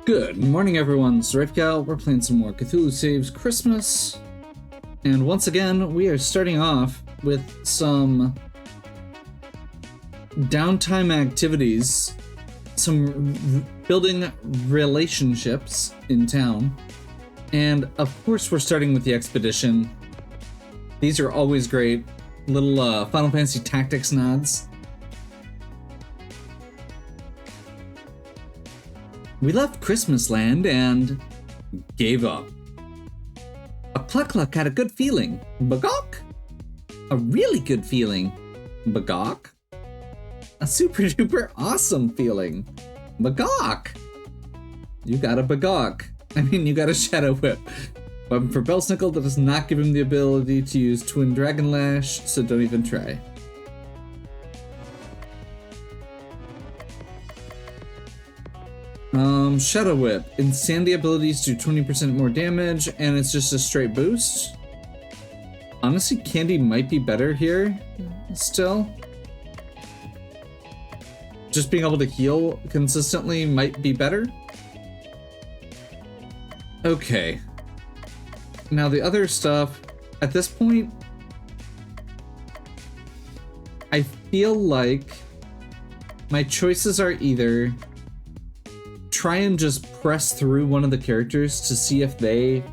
Good morning, everyone. It's Rivka. We're playing some more Cthulhu Saves Christmas. And once again, we are starting off with some downtime activities, some building relationships in town. And of course, we're starting with the expedition. These are always great. Little Final Fantasy Tactics nods. We left Christmas Land and gave up. A Cluck had a good feeling. Bagok? A really good feeling. Bagok? A super duper awesome feeling. Bagok! You got a Bagok. I mean, you got a Shadow Whip. Weapon for Belsnickel that does not give him the ability to use Twin Dragon Lash, so don't even try. Shadow Whip. Insanity abilities do 20% more damage, and it's just a straight boost. Honestly, Candy might be better here, still. Just being able to heal consistently might be better. Okay. Now the other stuff, at this point, I feel like my choices are either try and just press through one of the characters to see if they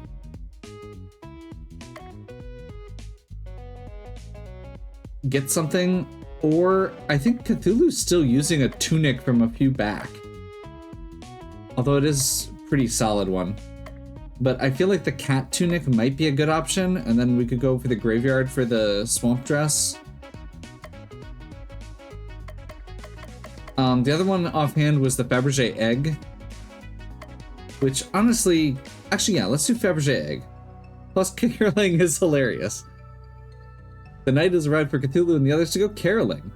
get something, or I think Cthulhu's still using a tunic from a few back. Although it is a pretty solid one. But I feel like the cat tunic might be a good option, and then we could go for the graveyard for the swamp dress. The other one offhand was the Fabergé egg. Which, honestly, actually, yeah, let's do Fabergé egg. Plus, caroling is hilarious. The night has arrived for Cthulhu and the others to go caroling.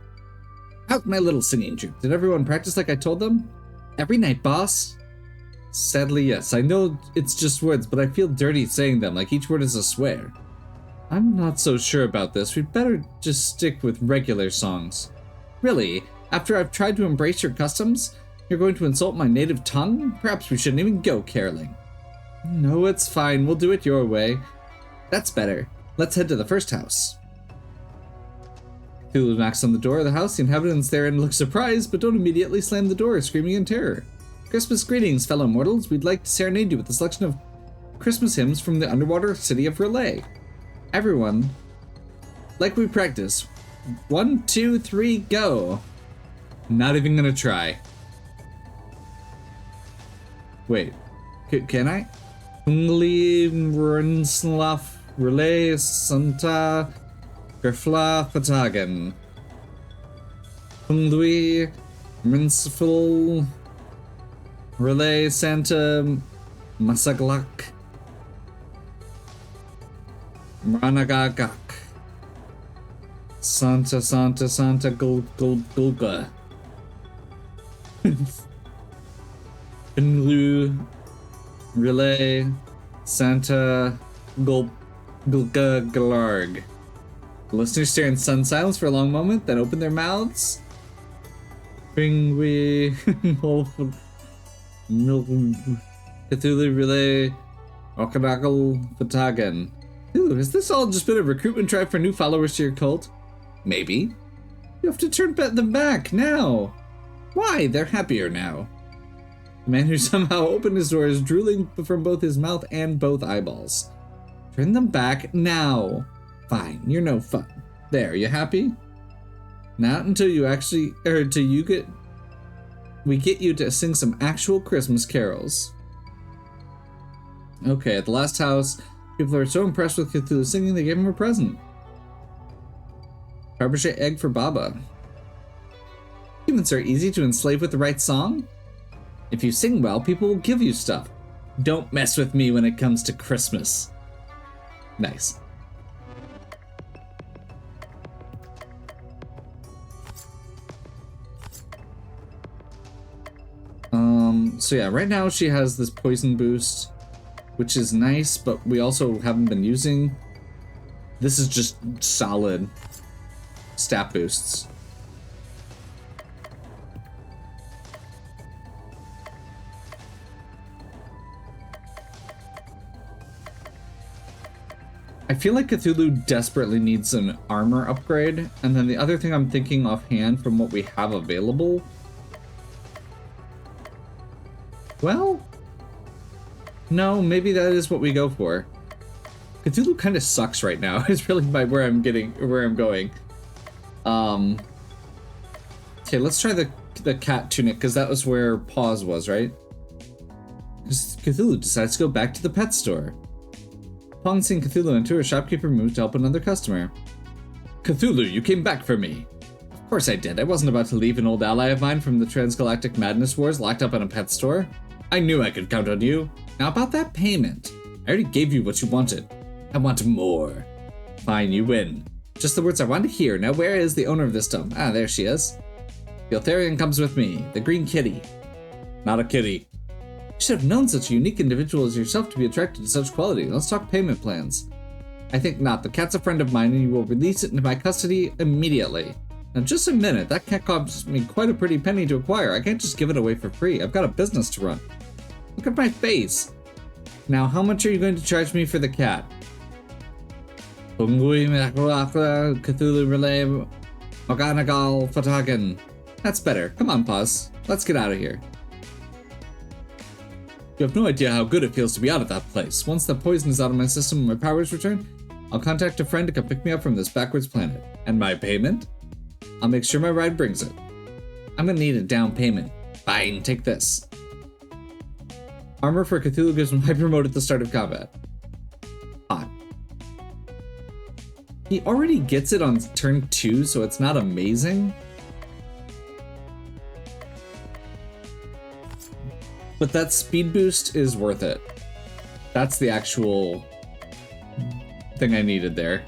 How's my little singing troupe? Did everyone practice like I told them? Every night, boss? Sadly, yes. I know it's just words, but I feel dirty saying them, like each word is a swear. I'm not so sure about this. We'd better just stick with regular songs. Really? After I've tried to embrace your customs? You're going to insult my native tongue? Perhaps we shouldn't even go caroling. No, it's fine. We'll do it your way. That's better. Let's head to the first house. Cthulhu knocks on the door of the house. The inhabitants therein look surprised, but don't immediately slam the door, screaming in terror. Christmas greetings, fellow mortals. We'd like to serenade you with a selection of Christmas hymns from the underwater city of Relay. Everyone, like we practice. 1, 2, 3, go. Not even gonna try. Wait, can I? Ungli Rnslaf Relay Santa Grafla Fatagan. Ungli Rinsful Relay Santa Masaglak Mranagagak Santa Gulga Pinlu Relay Santa Gulga Galarg. The listeners stare in sudden silence for a long moment, then open their mouths. Bringwe Cthulhu Relay Okanagal Fatagan. Ooh, has this all just been a recruitment drive for new followers to your cult? Maybe. You have to turn them back now. Why? They're happier now. The man who somehow opened his door is drooling from both his mouth and both eyeballs. Turn them back now. Fine, you're no fun. There, you happy? Not until you actually, we get you to sing some actual Christmas carols. Okay, at the last house, people are so impressed with Cthulhu singing they gave him a present. Fabergé egg for Baba. Humans are easy to enslave with the right song. If you sing well, people will give you stuff. Don't mess with me when it comes to Christmas. Nice. So yeah, right now she has this poison boost, which is nice, but we also haven't been using. This is just solid stat boosts. I feel like Cthulhu desperately needs an armor upgrade, and then the other thing I'm thinking offhand from what we have available... Well... No, maybe that is what we go for. Cthulhu kind of sucks right now, is really where I'm going. Okay, let's try the cat tunic, because that was where Paws was, right? Cthulhu decides to go back to the pet store. Upon seeing Cthulhu enter, a shopkeeper moves to help another customer. Cthulhu, you came back for me. Of course I did. I wasn't about to leave an old ally of mine from the Transgalactic Madness Wars locked up in a pet store. I knew I could count on you. Now about that payment. I already gave you what you wanted. I want more. Fine, you win. Just the words I want to hear. Now where is the owner of this dump? Ah, there she is. The Eltharian comes with me. The green kitty. Not a kitty. You should have known such a unique individual as yourself to be attracted to such quality. Let's talk payment plans. I think not. The cat's a friend of mine and you will release it into my custody immediately. Now just a minute. That cat cost me quite a pretty penny to acquire. I can't just give it away for free. I've got a business to run. Look at my face. Now how much are you going to charge me for the cat? Cthulhu Relay Maganagal Fatagan. That's better. Come on, Paws. Let's get out of here. You have no idea how good it feels to be out of that place. Once the poison is out of my system and my powers return, I'll contact a friend to come pick me up from this backwards planet. And my payment? I'll make sure my ride brings it. I'm gonna need a down payment. Fine, take this. Armor for Cthulhu gives him hyper mode at the start of combat. Hot. He already gets it on turn 2, so it's not amazing. But that speed boost is worth it. That's the actual thing I needed there.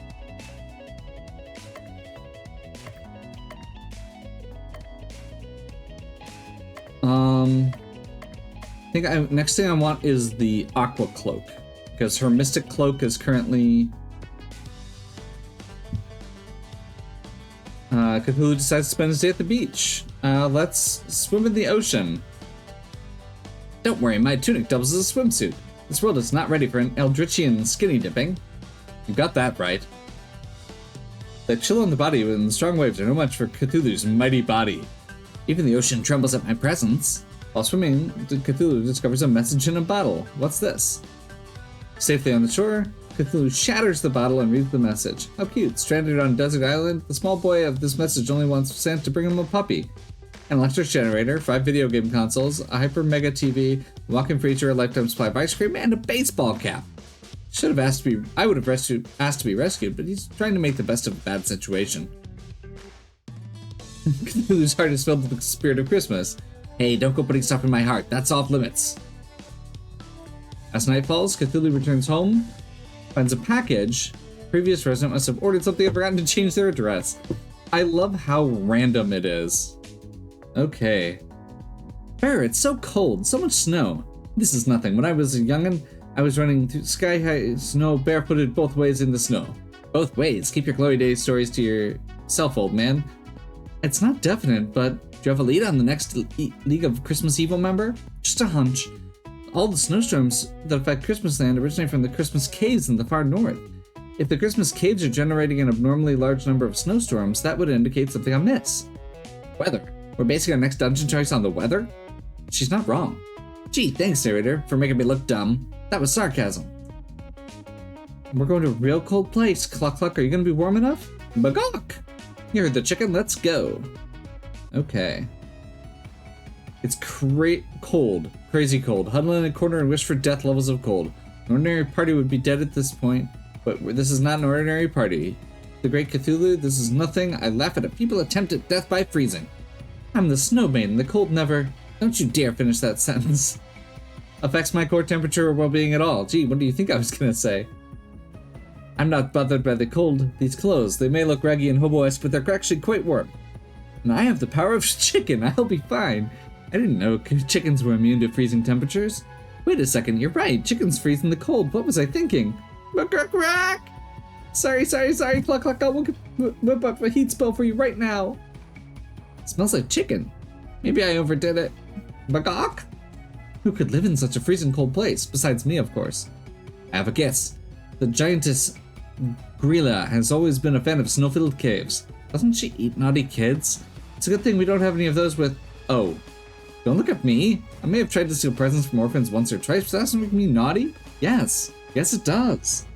I think next thing I want is the Aqua Cloak, because her Mystic Cloak is currently... Cthulhu decides to spend his day at the beach. Let's swim in the ocean. Don't worry, my tunic doubles as a swimsuit. This world is not ready for an Eldritchian skinny dipping. You got that right. The chill on the body and the strong waves are no match for Cthulhu's mighty body. Even the ocean trembles at my presence. While swimming, Cthulhu discovers a message in a bottle. What's this? Safely on the shore, Cthulhu shatters the bottle and reads the message. How cute. Stranded on a desert island, the small boy of this message only wants Santa to bring him a puppy. An electric generator, 5 video game consoles, a hyper mega TV, a walking freezer, a lifetime supply of ice cream, and a baseball cap. Should have asked to be. I would have asked to be rescued, but he's trying to make the best of a bad situation. Cthulhu's heart is filled with the spirit of Christmas. Hey, don't go putting stuff in my heart. That's off limits. As night falls, Cthulhu returns home, finds a package. Previous resident must have ordered something and forgotten to change their address. I love how random it is. Okay. Bear, it's so cold. So much snow. This is nothing. When I was a youngin', I was running through sky-high snow barefooted both ways in the snow. Both ways? Keep your glory days stories to yourself, old man. It's not definite, but do you have a lead on the next League of Christmas Evil member? Just a hunch. All the snowstorms that affect Christmas Land originate from the Christmas caves in the far north. If the Christmas caves are generating an abnormally large number of snowstorms, that would indicate something amiss. Weather. We're basing our next dungeon choice on the weather? She's not wrong. Gee, thanks, narrator, for making me look dumb. That was sarcasm. We're going to a real cold place. Cluck cluck, are you going to be warm enough? Bagok! You heard the chicken, let's go. Okay. It's cold. Crazy cold. Huddle in a corner and wish for death levels of cold. An ordinary party would be dead at this point, but this is not an ordinary party. The great Cthulhu, this is nothing. I laugh at it. People attempt at death by freezing. I'm the snow maiden, the cold never... Don't you dare finish that sentence. Affects my core temperature or well-being at all. Gee, what do you think I was gonna say? I'm not bothered by the cold. These clothes, they may look raggy and hobo-esque, but they're actually quite warm. And I have the power of chicken. I'll be fine. I didn't know chickens were immune to freezing temperatures. Wait a second, you're right. Chickens freeze in the cold. What was I thinking? Sorry. Cluck, cluck. I'll whip up a heat spell for you right now. It smells like chicken. Maybe I overdid it. Bagok? Who could live in such a freezing cold place? Besides me, of course. I have a guess. The giantess Grilla has always been a fan of snow-filled caves. Doesn't she eat naughty kids? It's a good thing we don't have any of those with... Oh. Don't look at me. I may have tried to steal presents from orphans once or twice, but that doesn't make me naughty? Yes. Yes, it does.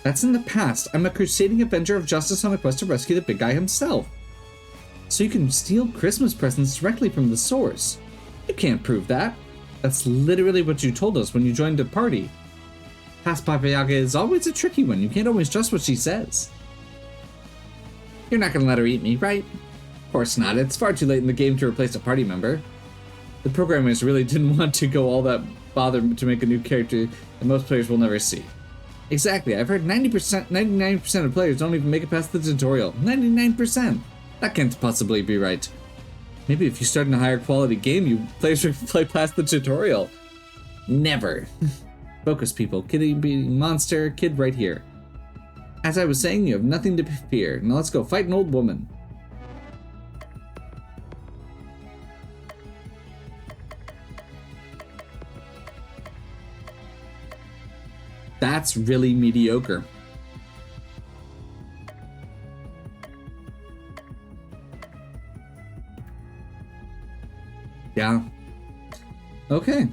That's in the past. I'm a crusading avenger of justice on a quest to rescue the big guy himself. So you can steal Christmas presents directly from the source. You can't prove that. That's literally what you told us when you joined the party. Past Baba Yaga is always a tricky one. You can't always trust what she says. You're not gonna let her eat me, right? Of course not. It's far too late in the game to replace a party member. The programmers really didn't want to go all that bother to make a new character that most players will never see. Exactly. I've heard 99% of players don't even make it past the tutorial. 99%! That can't possibly be right. Maybe if you start in a higher quality game, players will play past the tutorial. Never. Focus, people. Kitty beating monster, kid right here. As I was saying, you have nothing to fear. Now let's go fight an old woman. That's really mediocre. Yeah. Okay.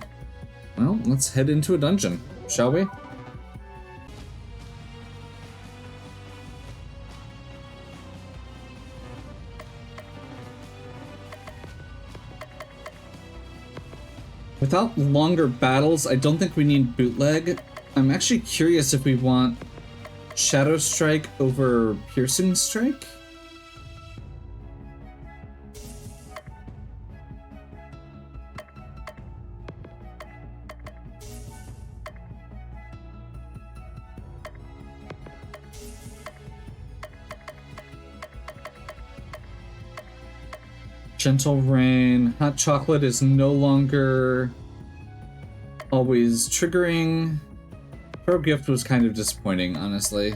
Well, let's head into a dungeon, shall we? Without longer battles, I don't think we need bootleg. I'm actually curious if we want Shadow Strike over Piercing Strike. Gentle Rain. Hot Chocolate is no longer always triggering. Pro Gift was kind of disappointing, honestly.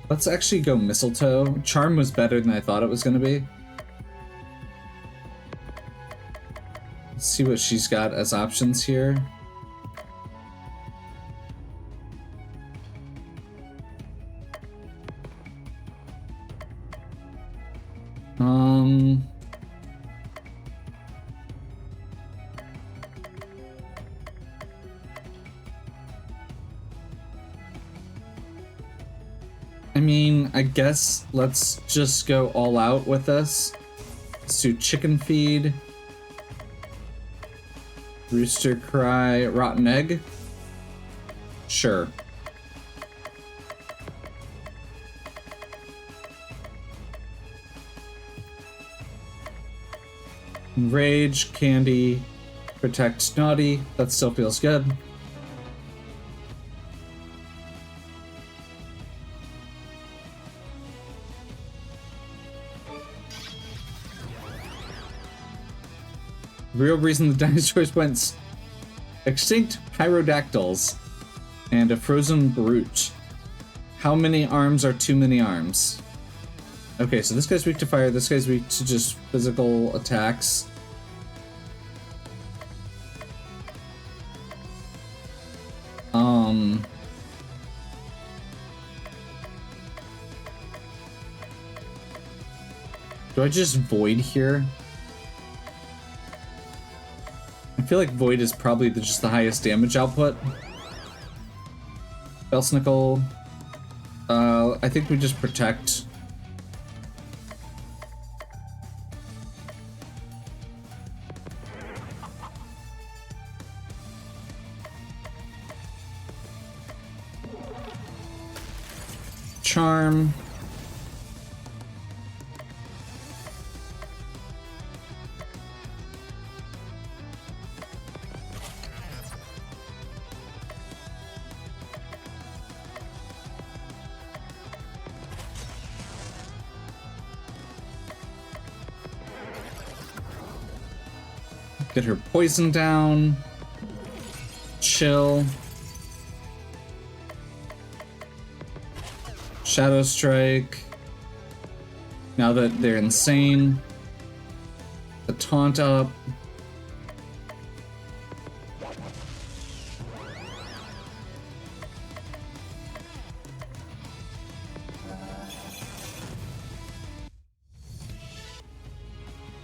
Let's actually go Mistletoe. Charm was better than I thought it was going to be. Let's see what she's got as options here. I mean, I guess let's just go all out with this. Let's do Chicken Feed, Rooster Cry, Rotten Egg. Sure. Rage, Candy, Protect, Naughty. That still feels good. Real reason the dinosaurs went extinct: Pyrodactyls and a frozen brute. How many arms are too many arms? Okay, so this guy's weak to fire, this guy's weak to just physical attacks. Do I just Void here? I feel like Void is probably just the highest damage output. Belsnickel. I think we just Protect. Charm. Get her poison down. Chill. Shadow Strike. Now that they're insane. The taunt up.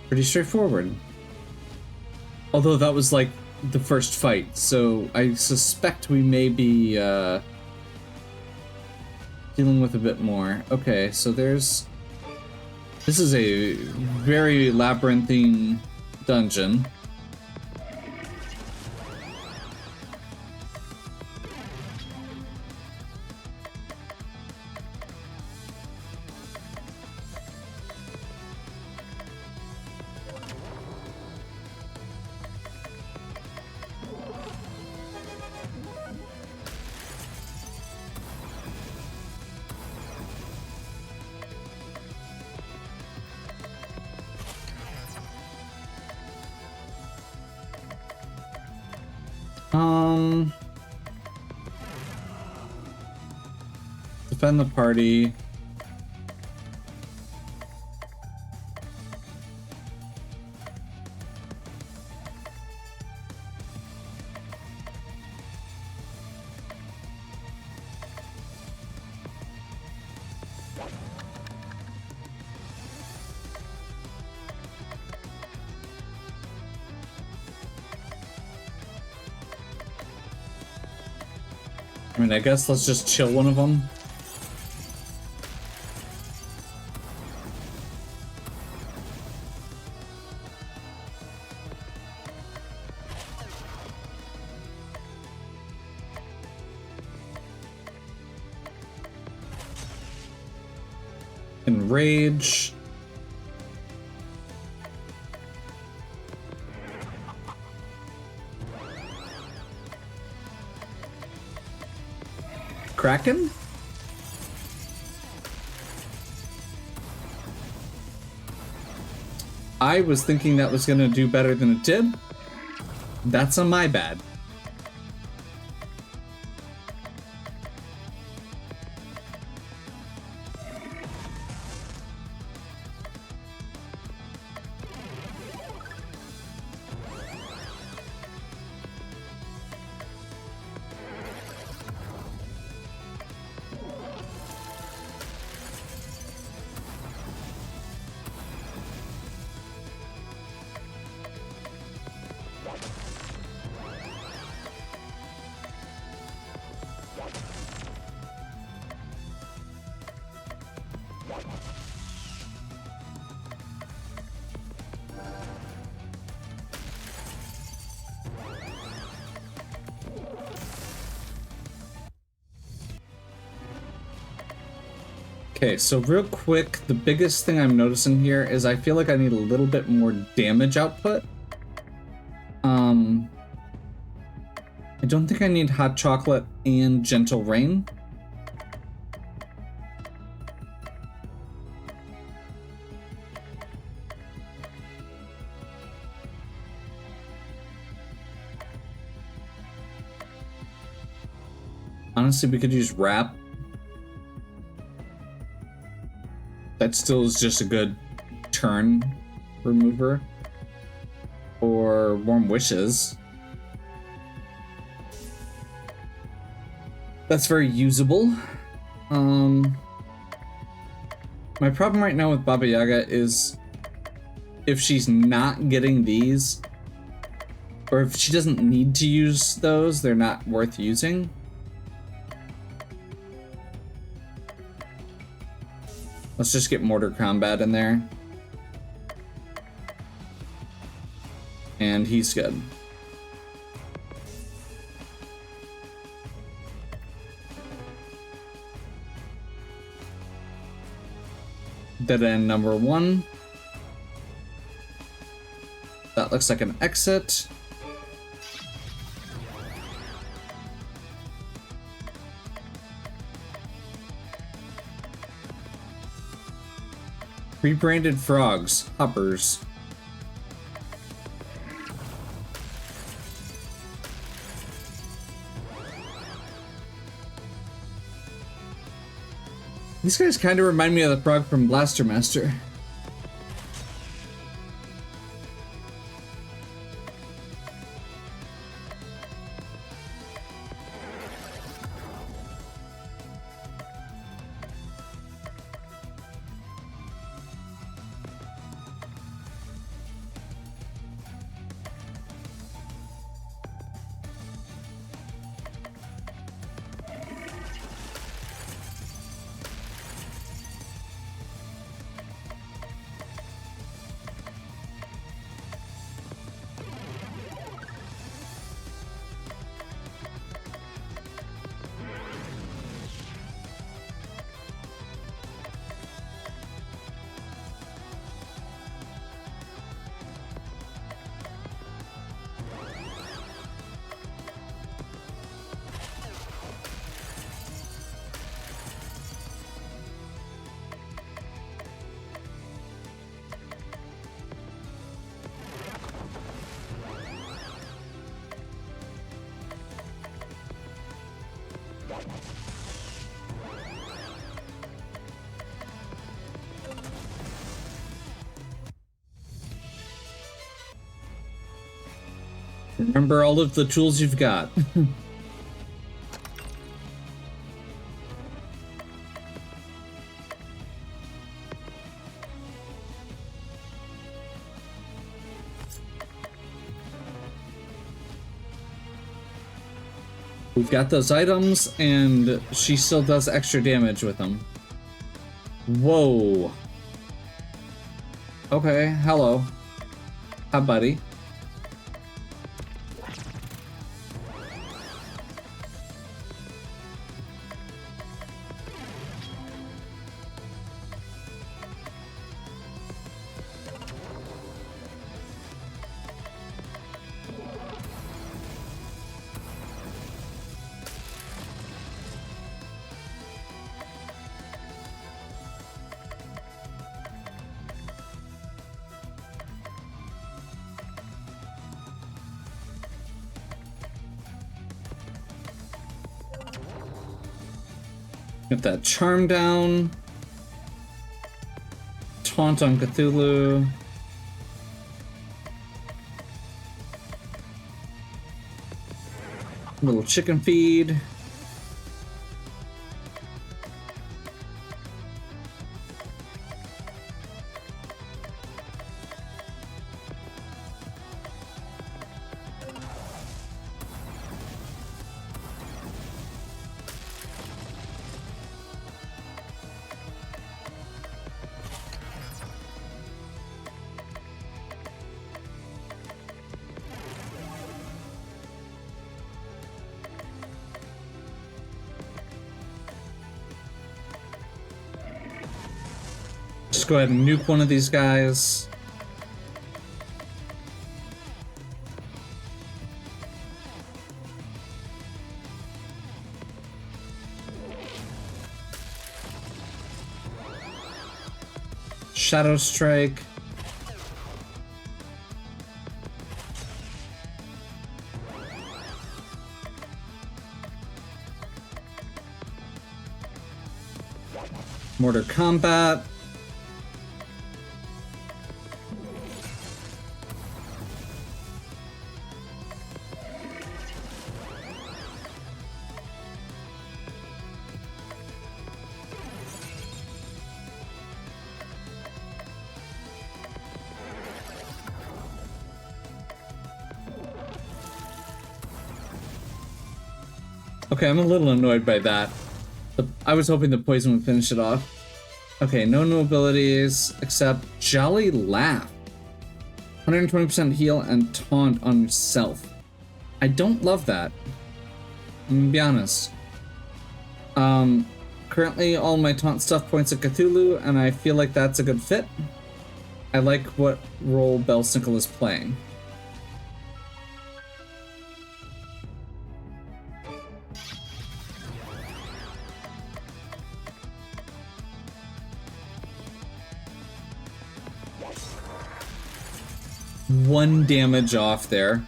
Pretty straightforward. Although that was like the first fight, so I suspect we may be dealing with a bit more. Okay, so there's... This is a very labyrinthine dungeon. Defend the party. I mean, I guess let's just chill one of them. Enrage. Kraken? I was thinking that was gonna do better than it did. That's on my bad. Okay, so real quick, the biggest thing I'm noticing here is I feel like I need a little bit more damage output. I don't think I need hot chocolate and gentle rain. Honestly, we could use wrap. That still is just a good turn remover. Or warm wishes. That's very usable. My problem right now with Baba Yaga is if she's not getting these, or if she doesn't need to use those, they're not worth using. Let's just get Mortar Combat in there. And he's good. Dead end number 1. That looks like an exit. Rebranded frogs, hoppers. These guys kind of remind me of the frog from Blaster Master. Remember all of the tools you've got. We've got those items, and she still does extra damage with them. Whoa. Okay, hello. Hi, buddy. Get that charm down. Taunt on Cthulhu. Little chicken feed. Just go ahead and nuke one of these guys. Shadow Strike. Mortar Combat. Okay, I'm a little annoyed by that. I was hoping the poison would finish it off. Okay, no new abilities except Jolly Laugh. 120% heal and taunt on yourself. I don't love that. I'm gonna be honest. Currently all my taunt stuff points at Cthulhu, and I feel like that's a good fit. I like what role Bellsinkle is playing. One damage off there.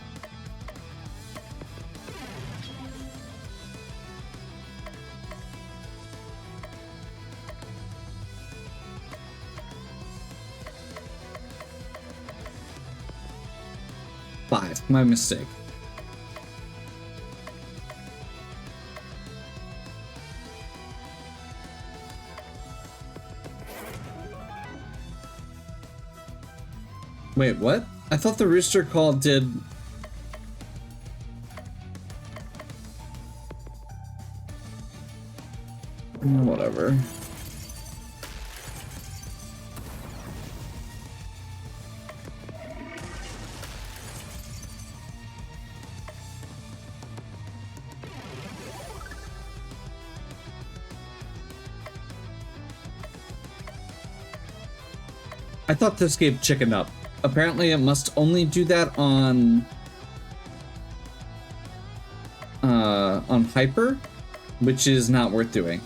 Five, my mistake. Wait, what? I thought the rooster call did... Whatever. I thought this gave chicken up. Apparently it must only do that on Hyper, which is not worth doing.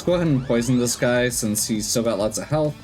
go ahead and poison this guy since he's still got lots of health.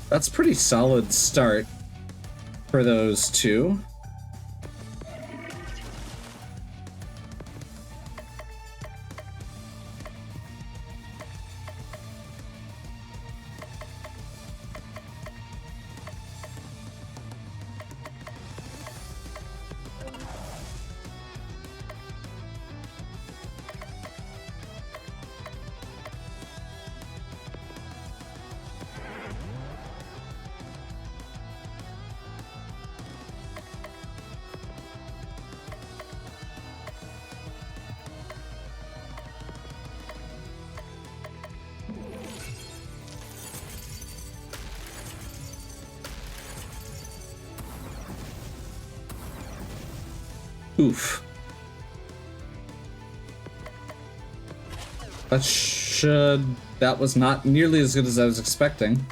That's pretty solid start for those two. Oof. That was not nearly as good as I was expecting.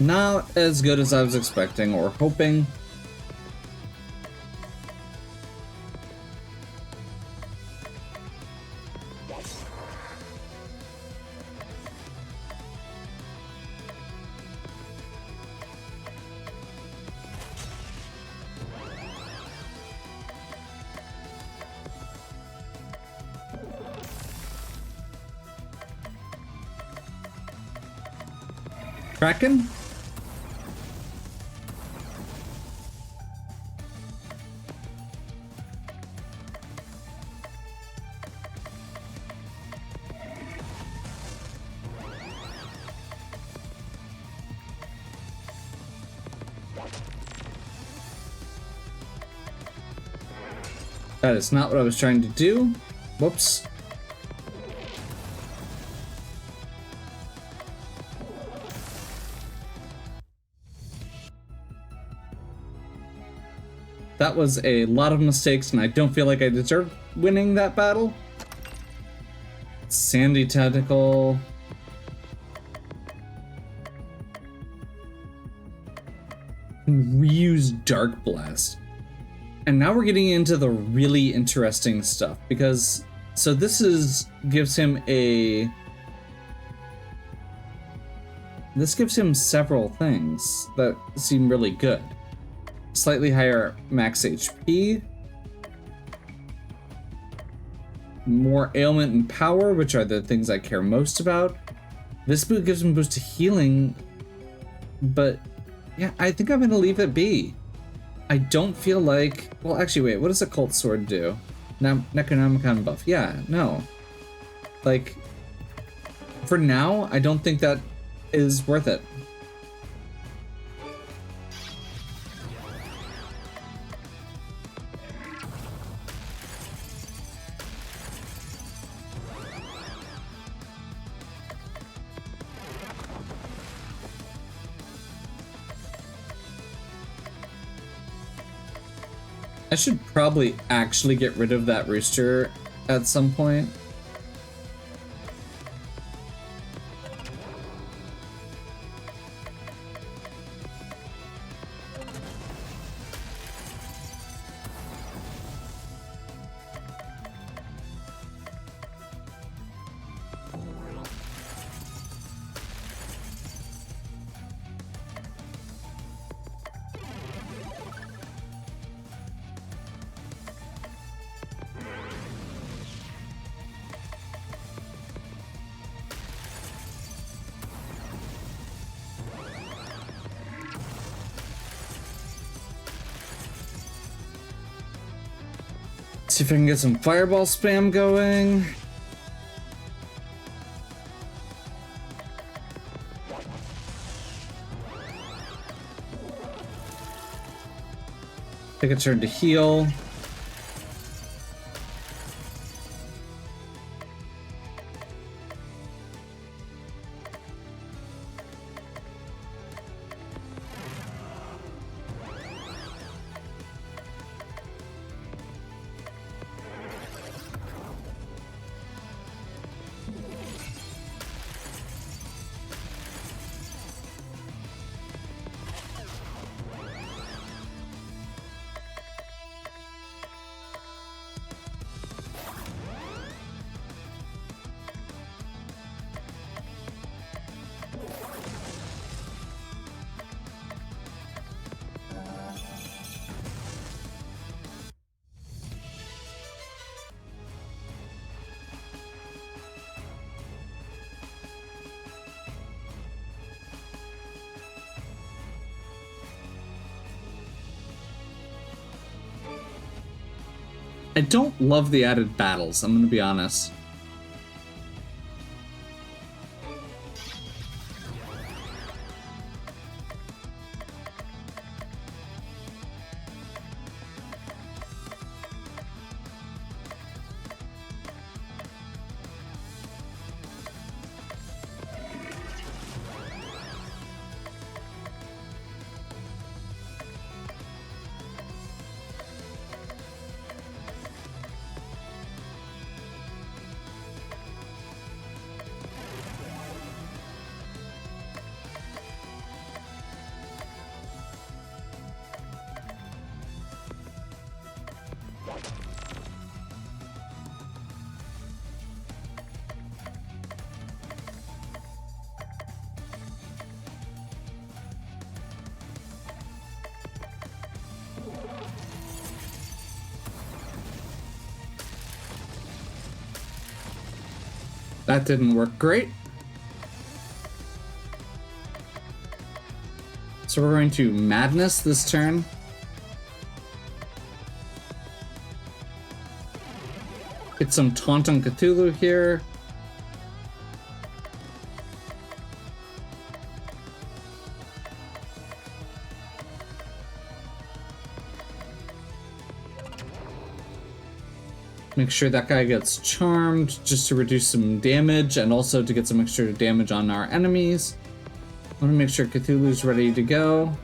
Not as good as I was expecting or hoping. Kraken? That is not what I was trying to do. Whoops. That was a lot of mistakes, and I don't feel like I deserve winning that battle. Sandy Tentacle. Ryu's Dark Blast. And now we're getting into the really interesting stuff, because so this gives him several things that seem really good. Slightly higher max HP, more ailment and power, which are the things I care most about. This boot gives him a boost to healing, but yeah, I think I'm gonna leave it be. I don't feel like... Well, actually, wait. What does Occult Sword do? Necronomicon buff. Yeah, no. Like, For now, I don't think that is worth it. I should probably actually get rid of that rooster at some point. See if I can get some fireball spam going. Take a turn to heal. I don't love the added battles, I'm gonna be honest. That didn't work great. So we're going to Madness this turn. Get some Taunt on Cthulhu here. Make sure that guy gets charmed just to reduce some damage and also to get some extra damage on our enemies. I want to make sure Cthulhu's ready to go.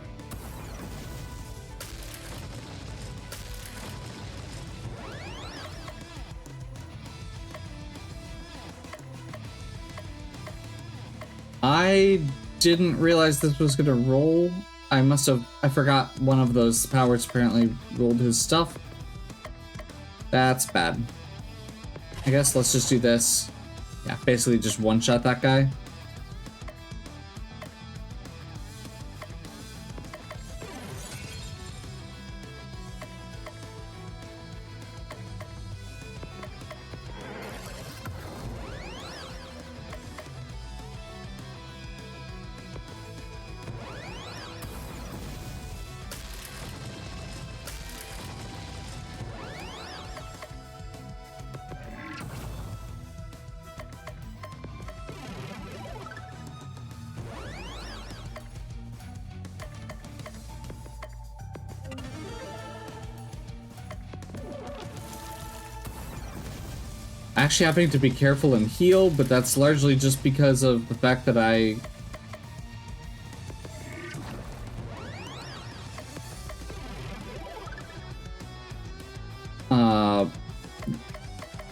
I didn't realize this was gonna roll. I forgot one of those powers apparently rolled his stuff. That's bad. I guess let's just do this. Yeah, basically just one-shot that guy. Actually having to be careful and heal, but that's largely just because of the fact that I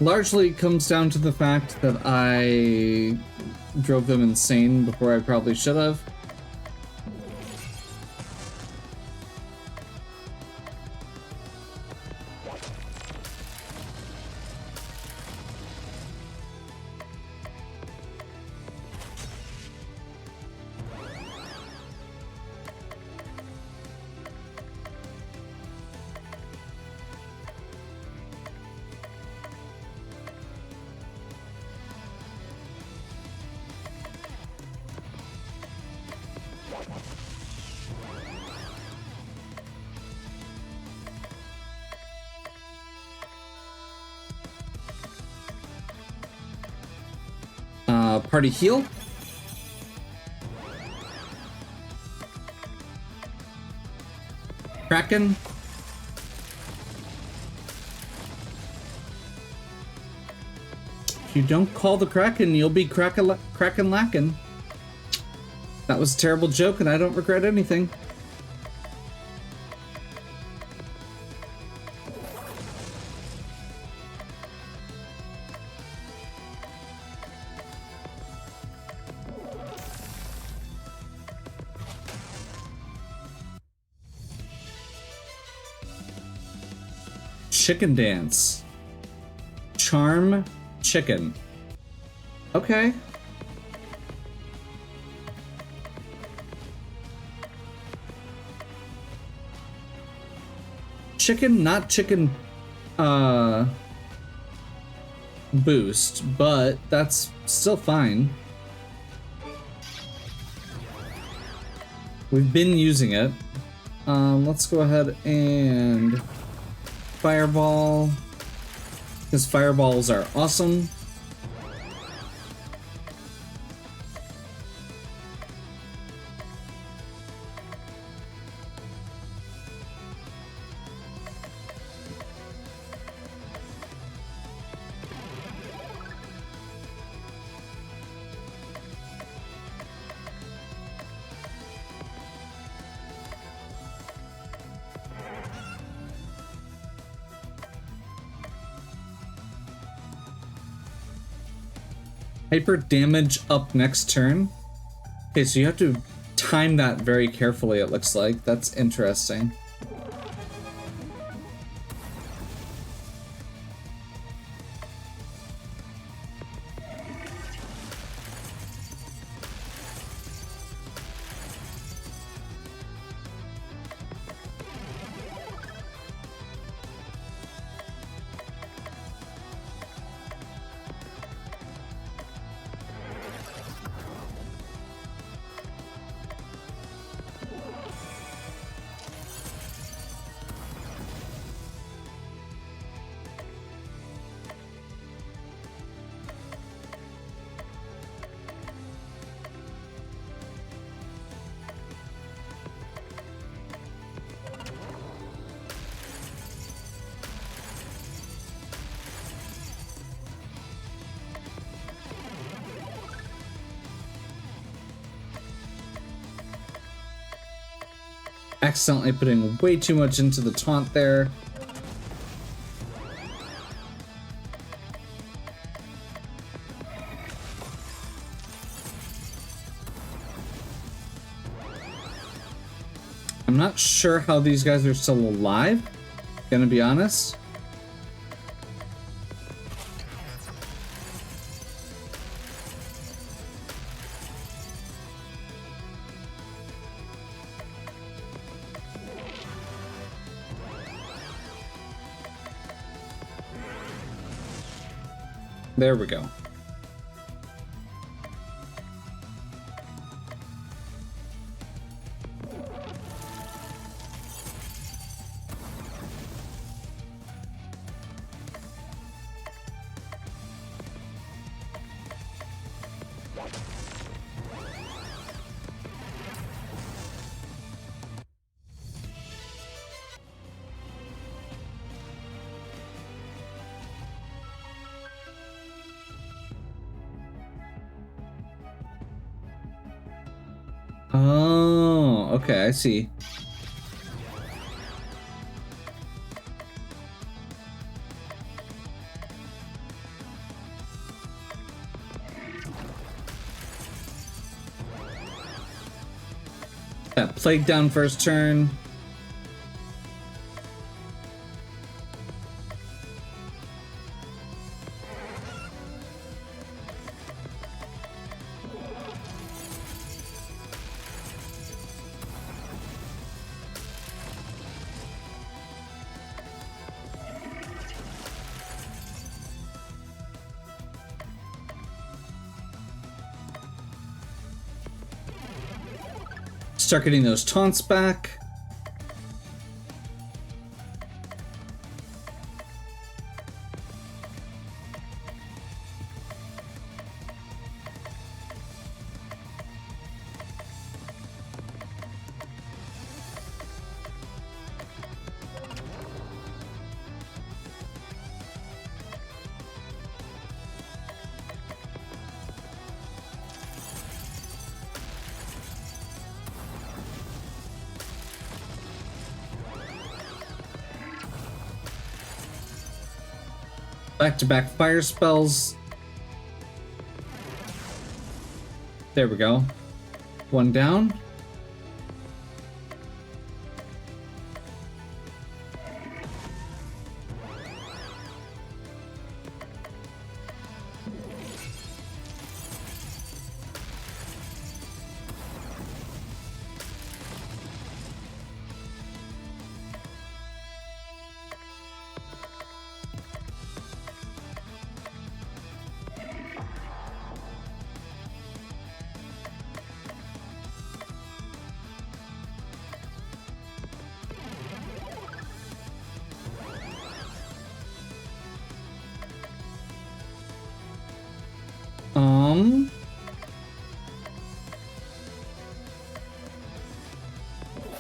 largely comes down to the fact that I drove them insane before I probably should have. Party heal. Kraken. If you don't call the Kraken, you'll be Kraken lacking. That was a terrible joke, and I don't regret anything. Chicken dance. Charm chicken. Okay. Chicken, not chicken boost, but that's still fine. We've been using it. Let's go ahead and fireball, because fireballs are awesome. Hyper damage up next turn. Okay, so you have to time that very carefully, it looks like. That's interesting. Accidentally putting way too much into the taunt there. I'm not sure how these guys are still alive, gonna be honest. There we go. Oh, okay, I see. That plague down first turn. Start getting those taunts back. Back-to-back fire spells. There we go. One down.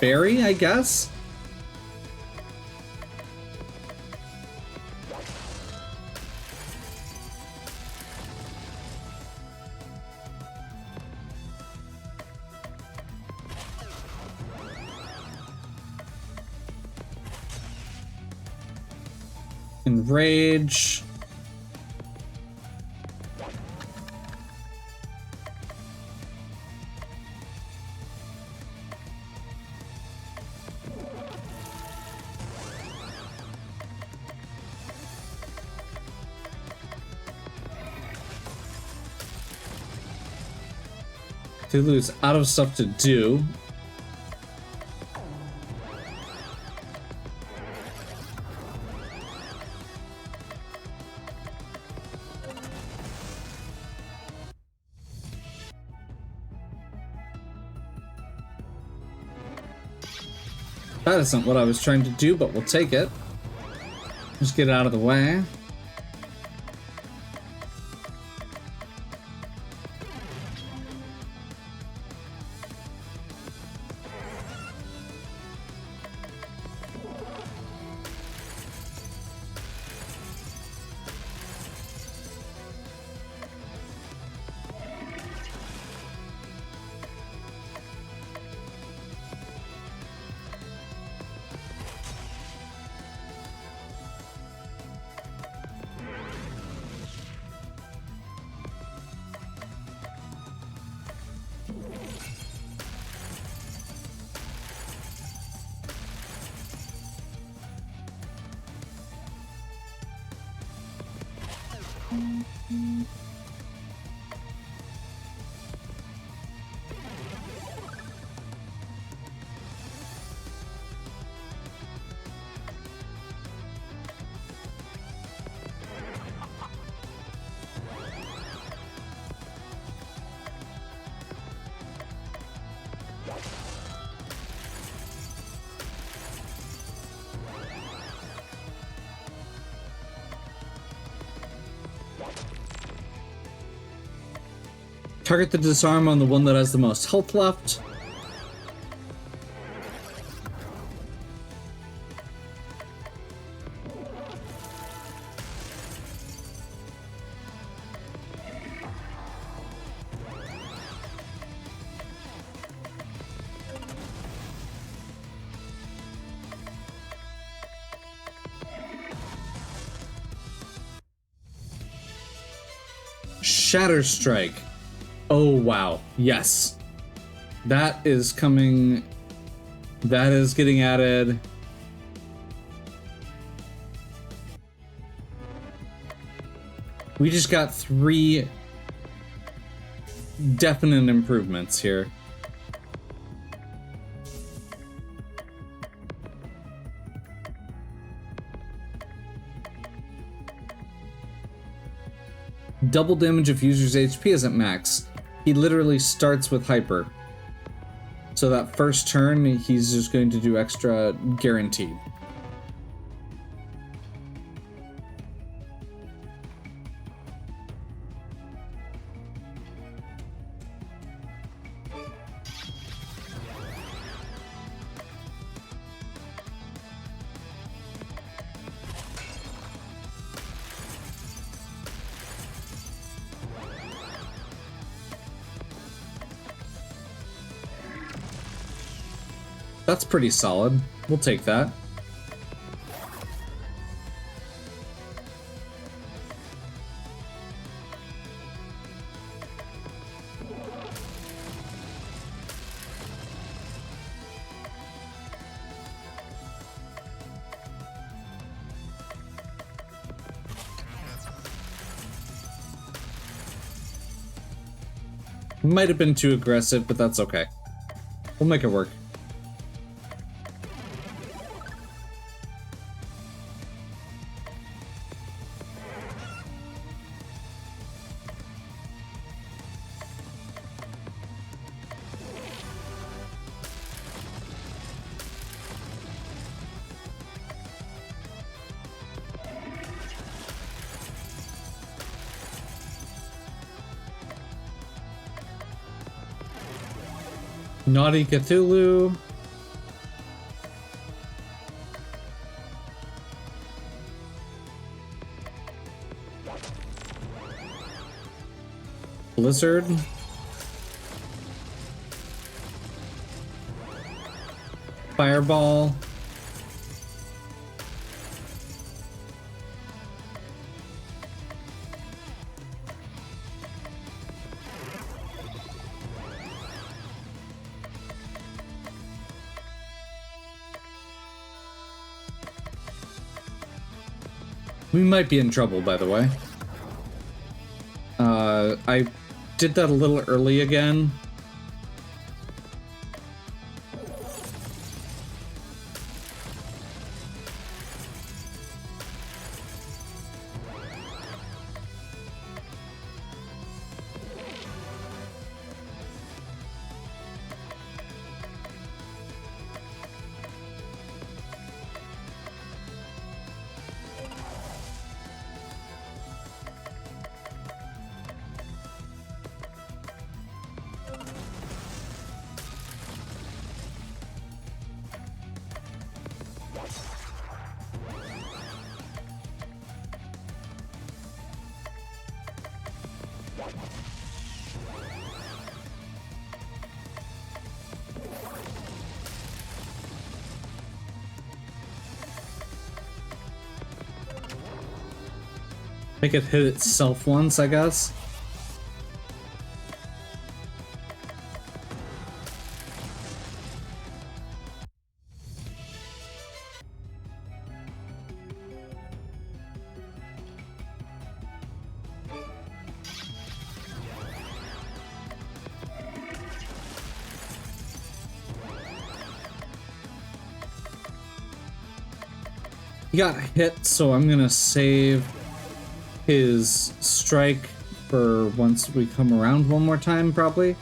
Berry, I guess? Enrage. Cthulhu's out of stuff to do. That isn't what I was trying to do, but we'll take it. Just get it out of the way. Target the disarm on the one that has the most health left. Shatter Strike. Oh, wow. Yes. That is coming. That is getting added. We just got 3 definite improvements here. Double damage if user's HP isn't max. He literally starts with hyper. So that first turn, he's just going to do extra guaranteed. That's pretty solid. We'll take that. Might have been too aggressive, but that's okay. We'll make it work. Naughty Cthulhu. Blizzard. Fireball. We might be in trouble, by the way. I did that a little early again. Make it hit itself once, I guess. He got hit, so I'm gonna save his strike for once we come around one more time, probably.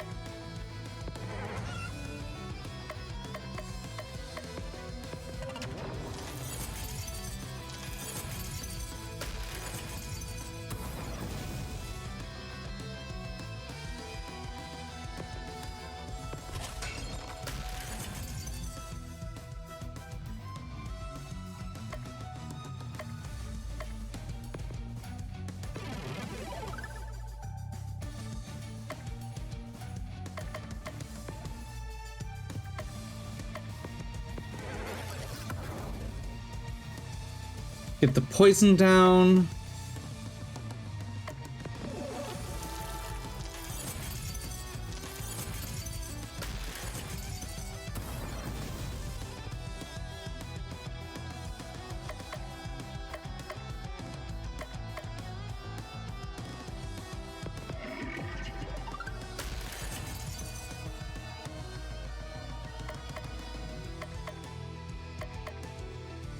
Get the poison down.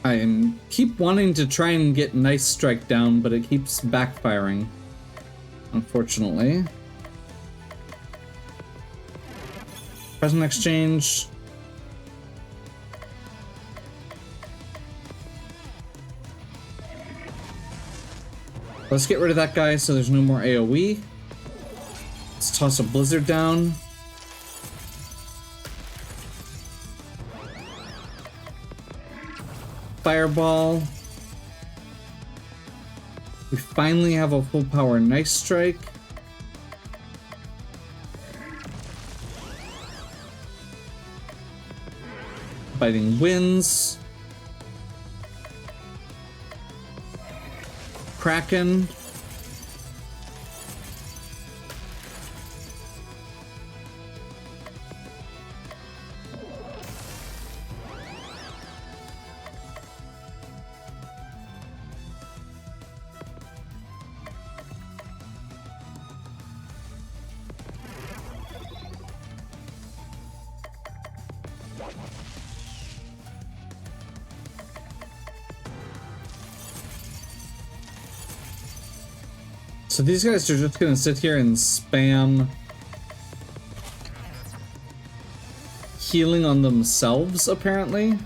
I keep wanting to try and get Nice Strike down, but it keeps backfiring, unfortunately. Present exchange. Let's get rid of that guy so there's no more AoE. Let's toss a blizzard down. Fireball. We finally have a full power Nice Strike. Biting Winds. Kraken. So these guys are just gonna sit here and spam healing on themselves, apparently.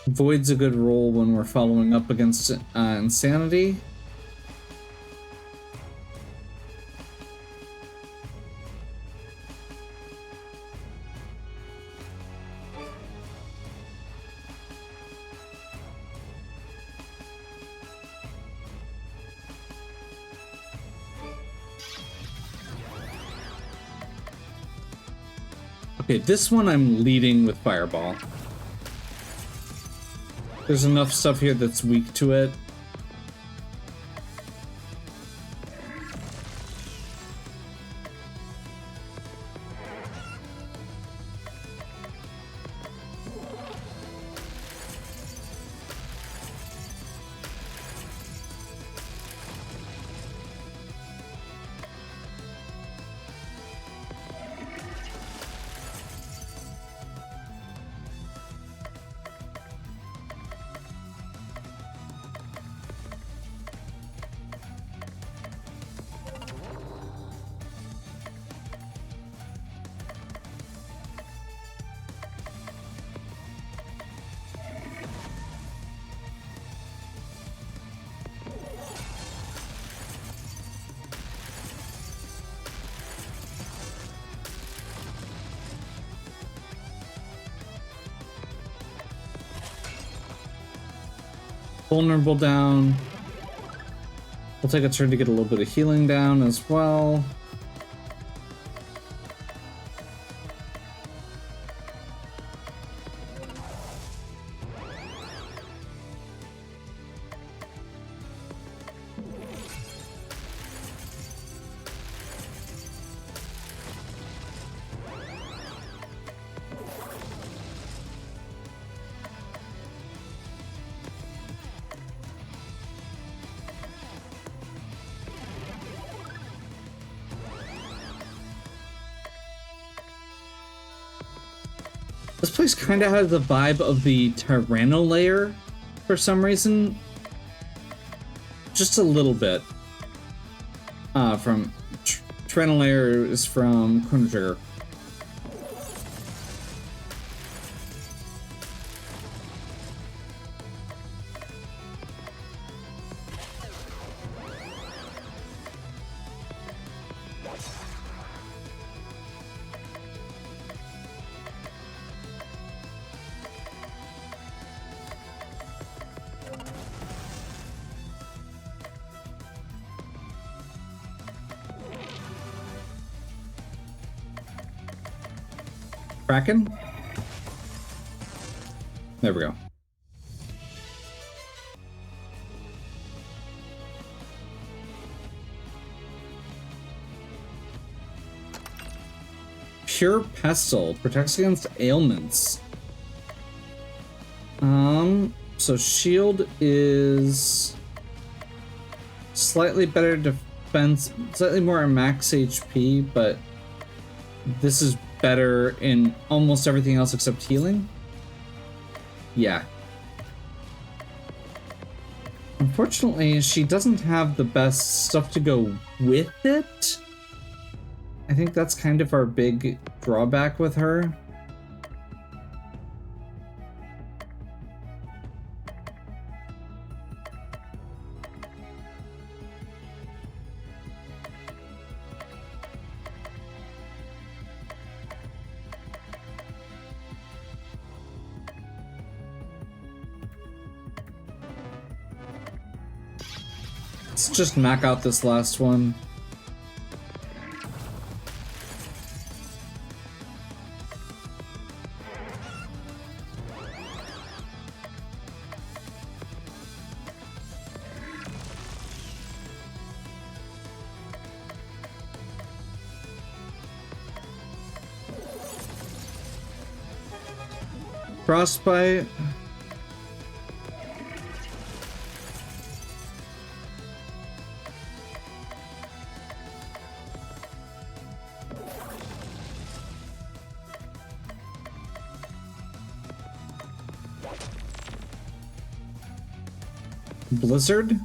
Void's a good roll when we're following up against Insanity. Okay, this one I'm leading with Fireball. There's enough stuff here that's weak to it. Vulnerable down. We'll take a turn to get a little bit of healing down as well. This place kind of has the vibe of the Tyranno layer for some reason. Just a little bit. From Tyranno layer is from Chrono Trigger. Kraken? There we go. Cure Pestle. Protects against ailments. So shield is slightly better defense, slightly more max HP, but this is better in almost everything else except healing. Yeah. Unfortunately, she doesn't have the best stuff to go with it. I think that's kind of our big drawback with her. Let's just knock out this last one. Frostbite. Blizzard.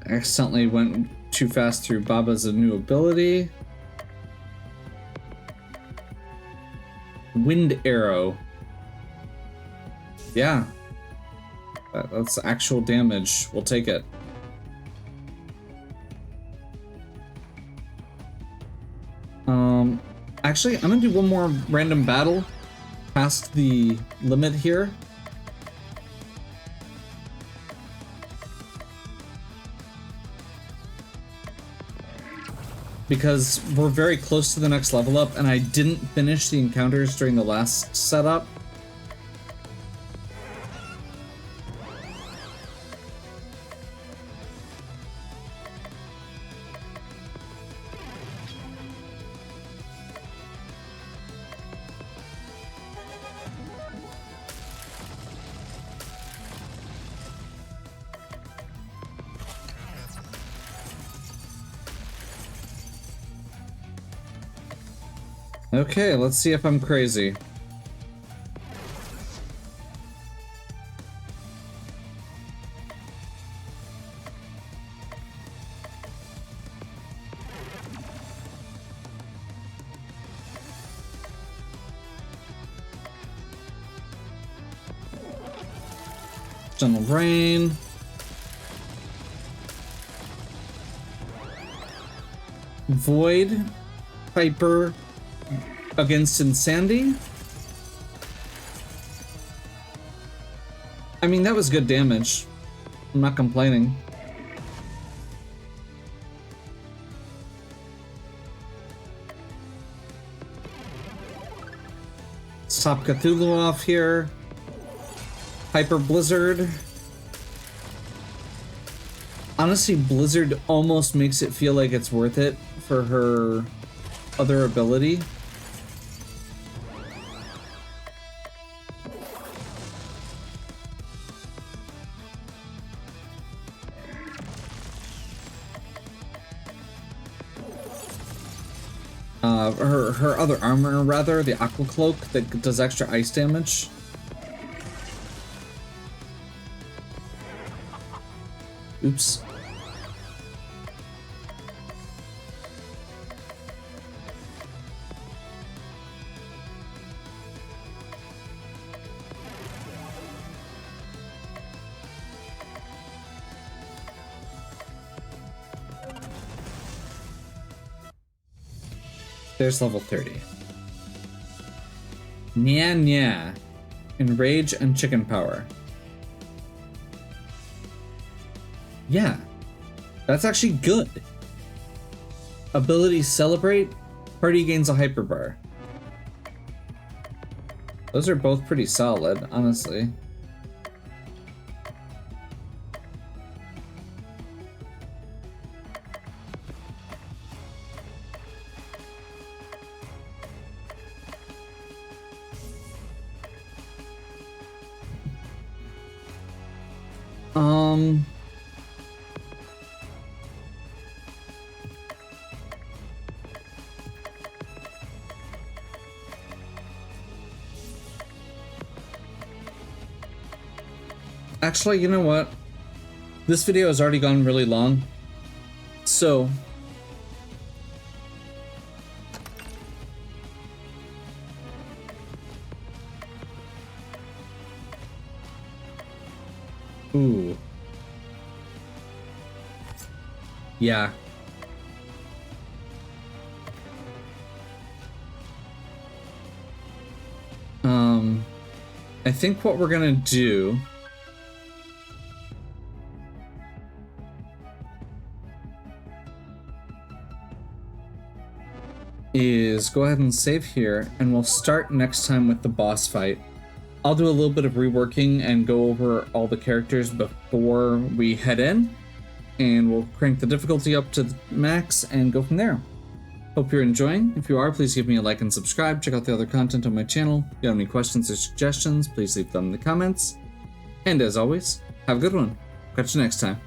Accidentally went too fast through Baba's new ability. Wind Arrow. Yeah. That's actual damage. We'll take it. Actually, I'm gonna do one more random battle past the limit here. Because we're very close to the next level up, and I didn't finish the encounters during the last setup. Okay, let's see if I'm crazy. Gentle Rain. Void. Piper. Against Insanity. I mean, that was good damage. I'm not complaining. Let's top Cthulhu off here. Hyper Blizzard. Honestly, Blizzard almost makes it feel like it's worth it for her other ability. Her other armor, rather, the Aqua Cloak that does extra ice damage. Oops. There's level 30. Nya Nya. Enrage and Chicken Power. Yeah. That's actually good. Ability Celebrate. Party gains a hyperbar. Those are both pretty solid, honestly. Actually, you know what? This video has already gone really long. So ooh. Yeah. I think what we're gonna do is go ahead and save here, and we'll start next time with the boss fight. I'll do a little bit of reworking and go over all the characters before we head in, and we'll crank the difficulty up to the max and go from there. Hope you're enjoying. If you are, please give me a like and subscribe. Check out the other content on my channel. If you have any questions or suggestions, please leave them in the comments. And as always, have a good one. Catch you next time.